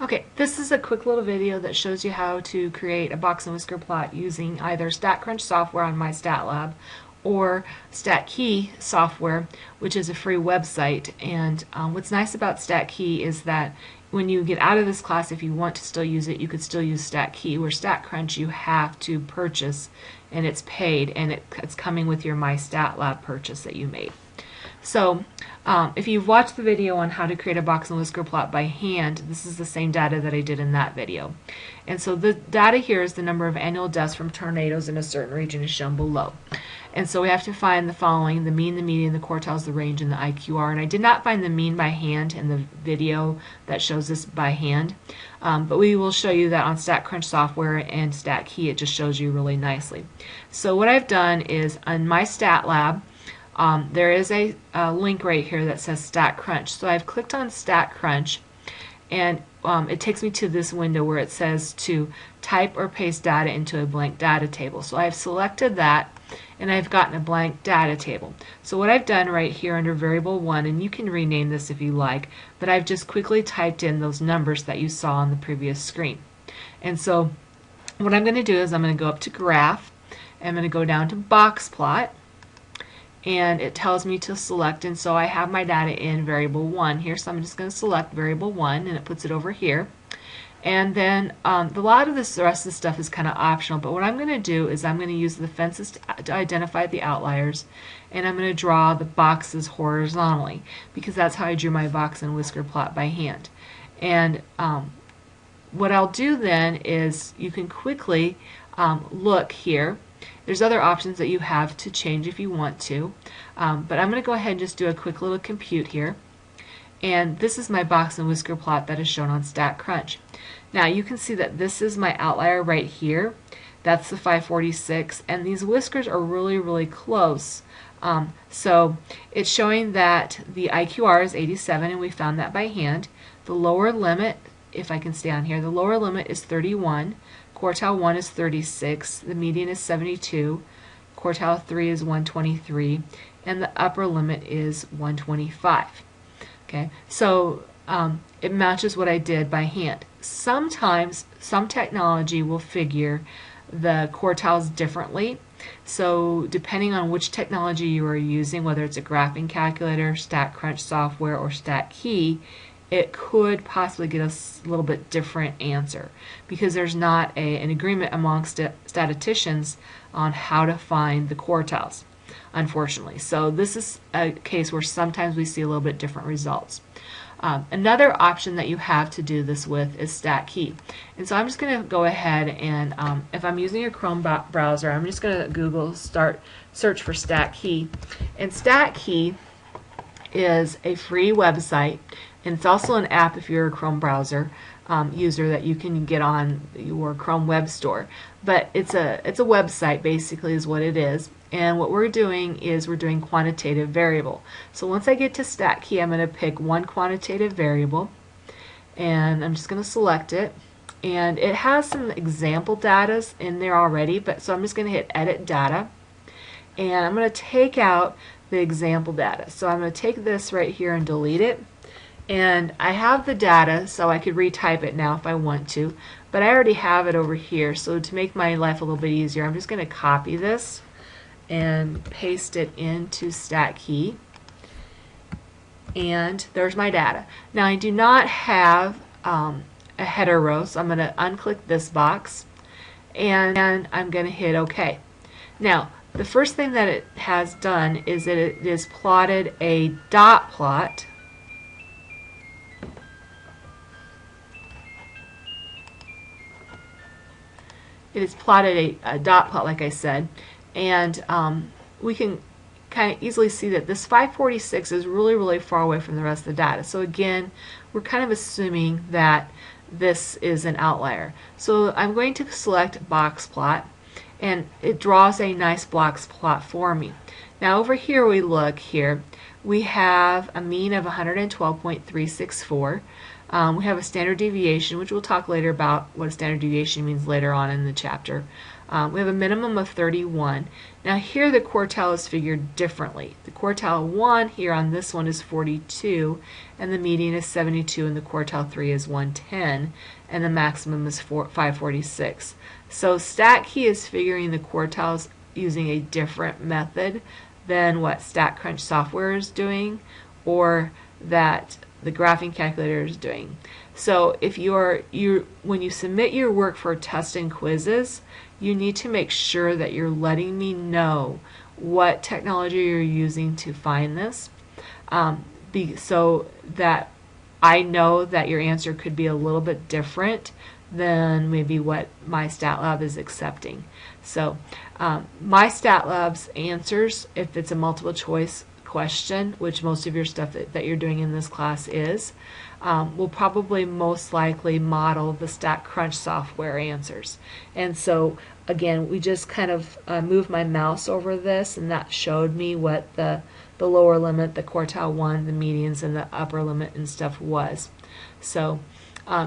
Okay, this is a quick little video that shows you how to create a box and whisker plot using either StatCrunch software on MyStatLab or StatKey software, which is a free website. And what's nice about StatKey is that when you get out of this class, if you want to still use it, you could still use StatKey, where StatCrunch you have to purchase and it's paid, and it's coming with your MyStatLab purchase that you made. So if you've watched the video on how to create a box and whisker plot by hand, this is the same data that I did in that video. And so the data here is the number of annual deaths from tornadoes in a certain region is shown below. And so we have to find the following: the mean, the median, the quartiles, the range, and the IQR. And I did not find the mean by hand in the video that shows this by hand, but we will show you that on StatCrunch software and StatKey. It just shows you really nicely. So what I've done is on MyStatLab, there is a link right here that says StatCrunch. So I've clicked on StatCrunch, and it takes me to this window where it says to type or paste data into a blank data table. So I've selected that, and I've gotten a blank data table. So what I've done right here under variable 1, and you can rename this if you like, but I've just quickly typed in those numbers that you saw on the previous screen. And so what I'm going to do is I'm going to go up to graph, and I'm going to go down to box plot, and it tells me to select, and so I have my data in variable 1 here, so I'm just going to select variable 1, and it puts it over here. And then a lot of the rest of the stuff is kind of optional, but what I'm going to do is I'm going to use the fences to identify the outliers, and I'm going to draw the boxes horizontally, because that's how I drew my box and whisker plot by hand. And what I'll do then is you can quickly look here. There's other options that you have to change if you want to, but I'm going to go ahead and just do a quick little compute here. And this is my box and whisker plot that is shown on StatCrunch. Now you can see that this is my outlier right here. That's the 546, and these whiskers are really close. So it's showing that the IQR is 87, and we found that by hand. The lower limit, if I can stay on here, the lower limit is 31. Quartile 1 is 36, the median is 72, quartile 3 is 123, and the upper limit is 125. Okay, so it matches what I did by hand. Sometimes some technology will figure the quartiles differently. So depending on which technology you are using, whether it's a graphing calculator, StatCrunch software, or StatKey, it could possibly get a little bit different answer, because there's not an agreement amongst statisticians on how to find the quartiles, unfortunately. So this is a case where sometimes we see a little bit different results. Another option that you have to do this with is StatKey. And so I'm just going to go ahead and if I'm using a Chrome browser, I'm just going to search for StatKey. And StatKey is a free website, and it's also an app if you're a Chrome browser user that you can get on your Chrome web store. But it's a website basically is what it is. And what we're doing is we're doing quantitative variable. So once I get to StatKey, I'm going to pick one quantitative variable, and I'm just going to select it. And it has some example data in there already, but so I'm just going to hit edit data, and I'm going to take out the example data. So I'm going to take this right here and delete it. And I have the data, so I could retype it now if I want to, but I already have it over here. So to make my life a little bit easier, I'm just going to copy this and paste it into StatKey, and there's my data. Now I do not have a header row, so I'm going to unclick this box, and I'm going to hit OK. Now the first thing that it has done is that it has plotted a dot plot. It has plotted a dot plot, like I said, and we can kind of easily see that this 546 is really far away from the rest of the data. So again, we're kind of assuming that this is an outlier. So I'm going to select box plot, and it draws a nice box plot for me. Now over here we look here, we have a mean of 112.364. We have a standard deviation, which we'll talk later about what a standard deviation means later on in the chapter. We have a minimum of 31. Now here the quartile is figured differently. The quartile 1 here on this one is 42, and the median is 72, and the quartile 3 is 110, and the maximum is 546. So StatKey is figuring the quartiles using a different method than what StatCrunch software is doing, or that the graphing calculator is doing. So if when you submit your work for tests and quizzes, you need to make sure that you're letting me know what technology you're using to find this, so that I know that your answer could be a little bit different than maybe what MyStatLab is accepting. So MyStatLab's answers, if it's a multiple choice question, which most of your stuff that you're doing in this class is, will probably most likely model the StatCrunch software answers. And so again, we just kind of moved my mouse over this, and that showed me what the lower limit, the quartile 1, the medians, and the upper limit and stuff was. So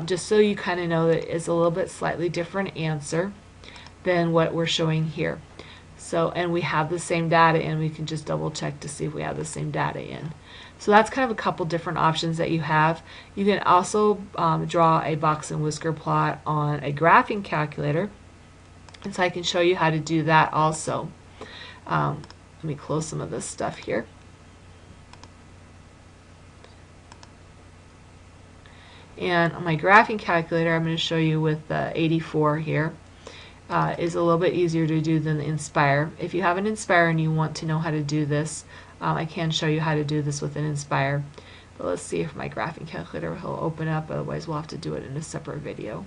just so you kind of know that it's a little bit slightly different answer than what we're showing here. So, and we have the same data in, we can just double check to see if we have the same data in. So that's kind of a couple different options that you have. You can also draw a box and whisker plot on a graphing calculator, and so I can show you how to do that also. Let me close some of this stuff here. And on my graphing calculator, I'm going to show you with the 84 here. Is a little bit easier to do than the Inspire. If you have an Inspire and you want to know how to do this, I can show you how to do this with an Inspire. But let's see if my graphing calculator will open up, otherwise we'll have to do it in a separate video.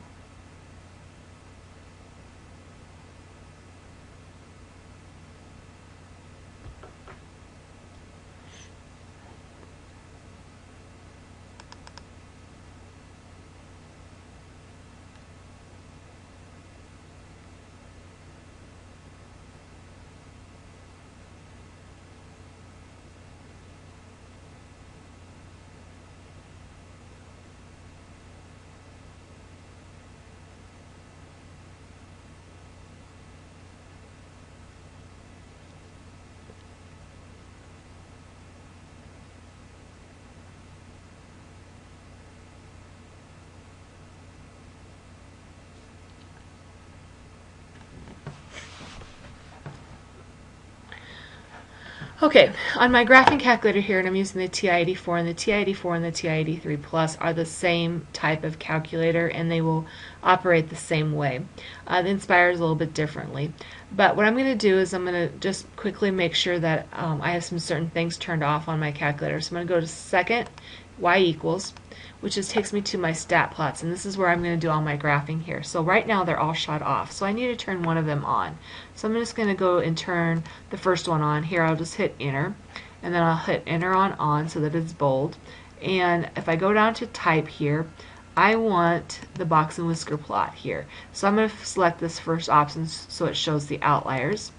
Okay, on my graphing calculator here, and I'm using the TI-84, and the TI-84 and the TI-83 Plus are the same type of calculator, and they will operate the same way. The Inspire is a little bit differently. But what I'm going to do is I'm going to just quickly make sure that I have some certain things turned off on my calculator. So I'm going to go to second, y equals, which just takes me to my stat plots, and this is where I'm going to do all my graphing here. So right now they're all shut off, so I need to turn one of them on. So I'm just going to go and turn the first one on. Here I'll just hit enter, and then I'll hit enter on so that it's bold. And if I go down to type here, I want the box and whisker plot here. So I'm going to select this first option so it shows the outliers.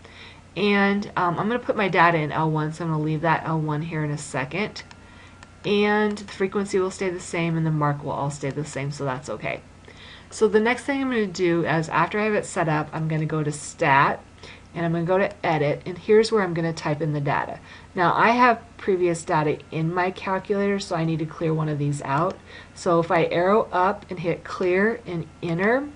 And I'm going to put my data in L1, so I'm going to leave that L1 here in a second. And the frequency will stay the same and the mark will all stay the same, so that's okay. So the next thing I'm going to do is, after I have it set up, I'm going to go to Stat, and I'm going to go to Edit, and here's where I'm going to type in the data. Now I have previous data in my calculator, so I need to clear one of these out. So if I arrow up and hit clear and enter,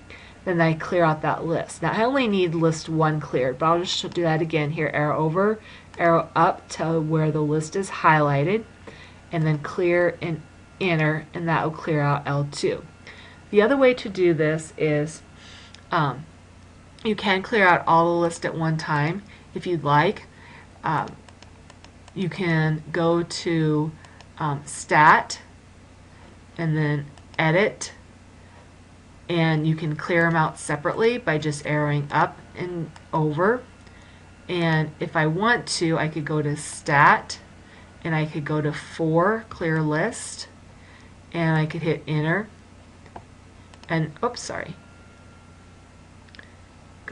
then I clear out that list. Now I only need list 1 cleared, but I'll just do that again here. Arrow over, arrow up to where the list is highlighted, and then clear and enter, and that will clear out L2. The other way to do this is you can clear out all the list at one time if you'd like. You can go to Stat and then Edit, and you can clear them out separately by just arrowing up and over. And if I want to, I could go to Stat, and I could go to 4, clear list, and I could hit enter, and oops, sorry,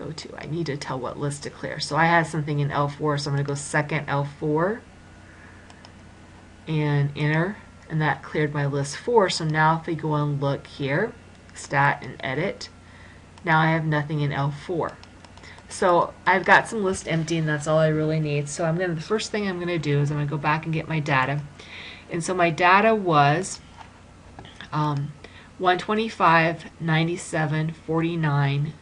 go to? I need to tell what list to clear. So I had something in L4, so I'm going to go second L4 and enter, and that cleared my list 4. So now if we go and look here, stat and edit, now I have nothing in L4. So I've got some list empty, and that's all I really need. So the first thing I'm going to do is I'm going to go back and get my data. And so my data was 125, 97, 49.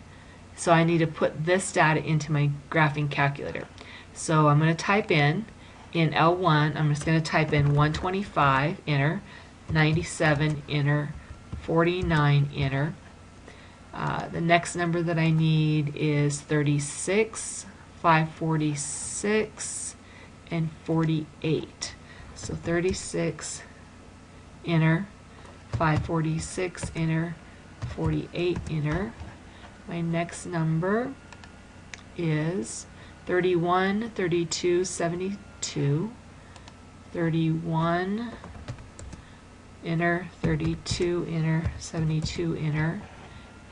So I need to put this data into my graphing calculator. So I'm going to type in L1, I'm just going to type in 125, enter, 97, enter, 49, enter. The next number that I need is 36, 546, and 48. So 36, enter, 546, enter, 48, enter. My next number is 31, 32, 72, 31, enter, 32, enter, 72, enter,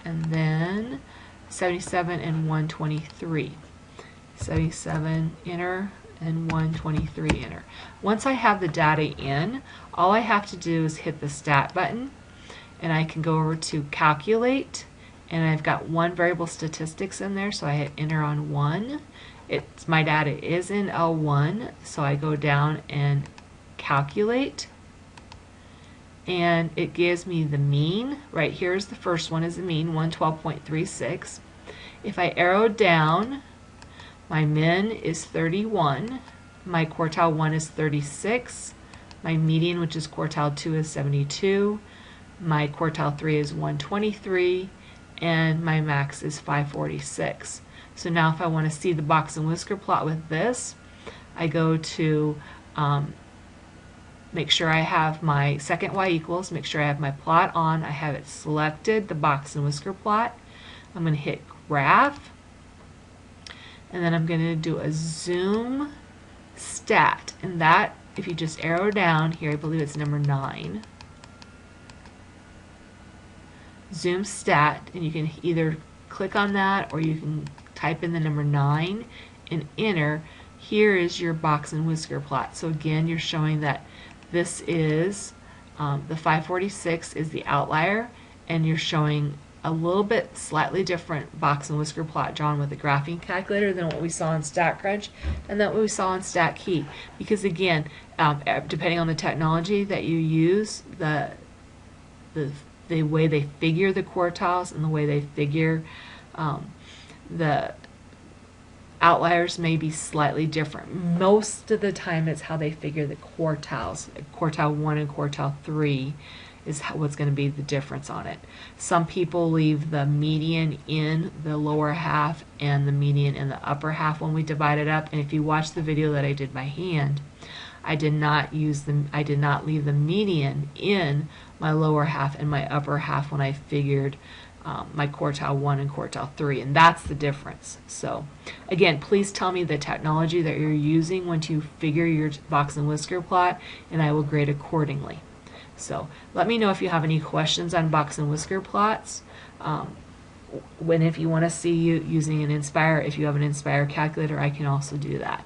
and then 77 and 123. 77, enter, and 123, enter. Once I have the data in, all I have to do is hit the stat button, and I can go over to calculate, and I've got one variable statistics in there, so I hit enter on 1. My data is in L1, so I go down and calculate, and it gives me the mean. Right here is the first one, is the mean, 112.36. If I arrow down, my min is 31, my quartile 1 is 36, my median, which is quartile 2, is 72, my quartile 3 is 123, and my max is 546. So now if I want to see the box and whisker plot with this, I go to make sure I have my second y equals, make sure I have my plot on, I have it selected, the box and whisker plot. I'm going to hit graph, and then I'm going to do a zoom stat, and that, if you just arrow down here, I believe it's number 9, zoom stat, and you can either click on that or you can type in the number 9 and enter. Here is your box and whisker plot. So again, you're showing that this is the 546 is the outlier, and you're showing a little bit slightly different box and whisker plot drawn with the graphing calculator than what we saw in StatCrunch and then what we saw in StatKey. Because again, depending on the technology that you use, the way they figure the quartiles and the way they figure the outliers may be slightly different. Most of the time it's how they figure the quartiles. Quartile 1 and quartile 3 is what's going to be the difference on it. Some people leave the median in the lower half and the median in the upper half when we divide it up. And if you watch the video that I did by hand, I did not leave the median in my lower half and my upper half when I figured my quartile 1 and quartile 3, and that's the difference. So again, please tell me the technology that you're using when you figure your box and whisker plot, and I will grade accordingly. So let me know if you have any questions on box and whisker plots. If you want to see you using an Inspire, if you have an Inspire calculator, I can also do that.